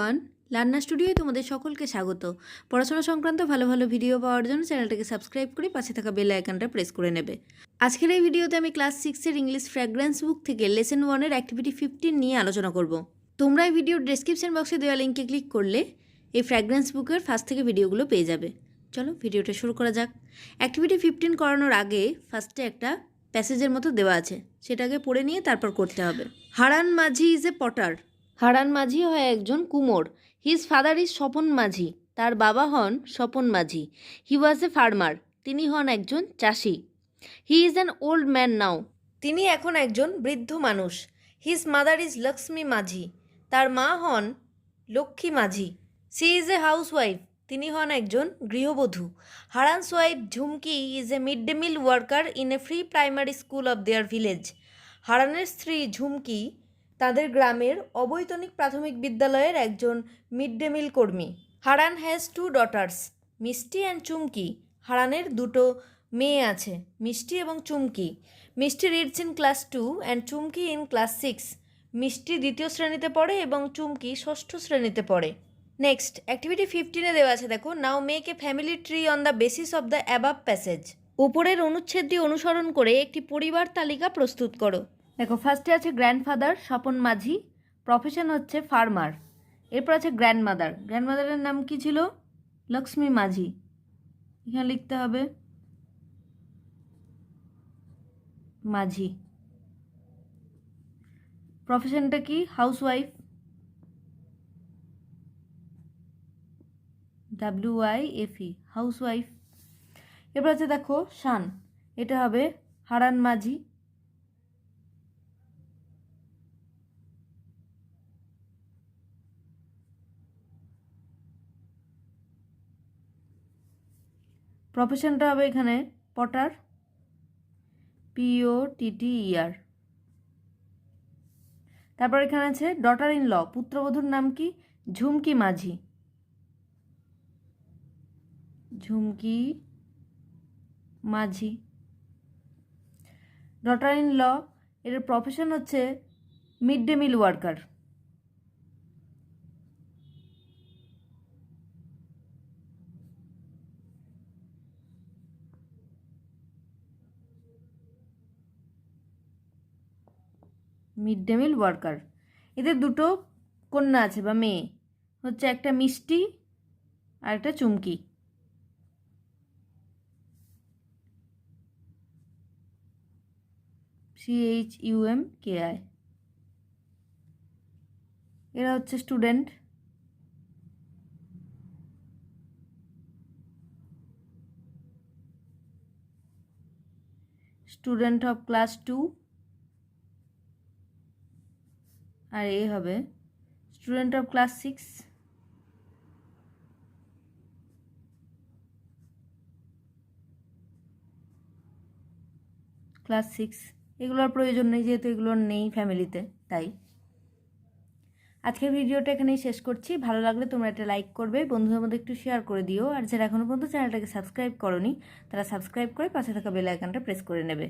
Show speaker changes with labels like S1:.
S1: Learner স্টুডিওয় তোমাদের সকলকে স্বাগত। পড়াশোনা সংক্রান্ত ভালো ভালো ভিডিও পাওয়ার জন্য চ্যানেলটাকে সাবস্ক্রাইব করে পাশে থাকা বেল আইকনটা প্রেস করে নেবে। আজকের এই ভিডিওতে আমি ক্লাস 6-এর ইংলিশ ফ্র্যাগ্রেন্স বুক থেকে লেসন 1-এর অ্যাক্টিভিটি 15 নিয়ে আলোচনা করব। তোমরা এই ভিডিওর ডেসক্রিপশন বক্সে দেওয়া লিঙ্কে ক্লিক করলে এই ফ্র্যাগ্রেন্স বুকের ফার্স্ট থেকে ভিডিওগুলো পেয়ে যাবে। চলো ভিডিওটা শুরু করা যাক। অ্যাক্টিভিটি 15 করানোর আগে ফার্স্টে একটা প্যাসেজের মতো দেওয়া আছে, সেটাকে পড়ে নিয়ে তারপর করতে হবে। হারান মাঝি ইজ এ পটার। হারান মাঝি হয় একজন কুমোর। হিজ ফাদার ইজ স্বপন মাঝি। তার বাবা হন স্বপন মাঝি। হি ওয়াজ এ ফার্মার। তিনি হন একজন চাষি। He is an old man নাও। তিনি এখন একজন বৃদ্ধ মানুষ। হিজ মাদার ইজ লক্ষ্মী মাঝি। তার মা হন Lakshmi Majhi. She is a housewife ওয়াইফ। তিনি হন একজন গৃহবধূ। Haran's wife Jhumki is a mid day meal worker in a free primary school of their village. হারানের স্ত্রী ঝুমকি তাদের গ্রামের অবৈতনিক প্রাথমিক বিদ্যালয়ের একজন মিড ডে মিল কর্মী। হারান হ্যাজ 2 ডটার্স, মিষ্টি অ্যান্ড চুমকি। হারানের দুটো মেয়ে আছে, মিষ্টি এবং চুমকি। মিষ্টি reads in class 2 and Chumki in class 6। মিষ্টি দ্বিতীয় শ্রেণীতে পড়ে এবং চুমকি ষষ্ঠ শ্রেণীতে পড়ে। নেক্সট অ্যাক্টিভিটি 15-এ দেওয়া আছে, দেখো, now make a family tree on the basis of the above passage. উপরের অনুচ্ছেদটি অনুসরণ করে একটি পরিবার তালিকা প্রস্তুত করো। দেখো, ফার্স্টে আছে গ্র্যান্ডফাদার স্বপন মাঝি, প্রফেশন হচ্ছে ফার্মার। এরপর আছে গ্র্যান্ডমাদার। গ্র্যান্ডমাদারের নাম কি ছিল? লক্ষ্মী মাঝি। এখানে লিখতে হবে মাঝি। প্রফেশনটা কি? Housewife, WIFE, housewife. এরপর আছে দেখো শান, এটা হবে হারান মাঝি। প্রফেশনটা হবে এখানে পটার, POTTER। তারপর এখানে আছে ডটার ইন ল, পুত্রবধূর নাম কি? ঝুমকি মাঝি। ঝুমকি মাঝি। ডটার ইন ল এর প্রফেশন হচ্ছে mid day meal worker. Mid day meal worker. এদের দুটো কন্যা আছে বা মেয়ে, হচ্ছে একটা মিষ্টি আর একটা চুমকি। CHUMKI। এরা হচ্ছে স্টুডেন্ট। Student of class 2। আর এ হবে স্টুডেন্ট অফ ক্লাস 6। ক্লাস 6। এগুলোর প্রয়োজন নেই, যেহেতু এগুলোর নেই ফ্যামিলিতে, তাই। আজকের ভিডিওটা এখানেই শেষ করছি। ভালো লাগলে তোমরা একটা লাইক করবে, বন্ধুদের মধ্যে একটু শেয়ার করে দিও। আর যারা এখনও পর্যন্ত চ্যানেলটাকে সাবস্ক্রাইব করোনি, তারা সাবস্ক্রাইব করে পাশে থাকা বেল আইকনটা প্রেস করে নেবে।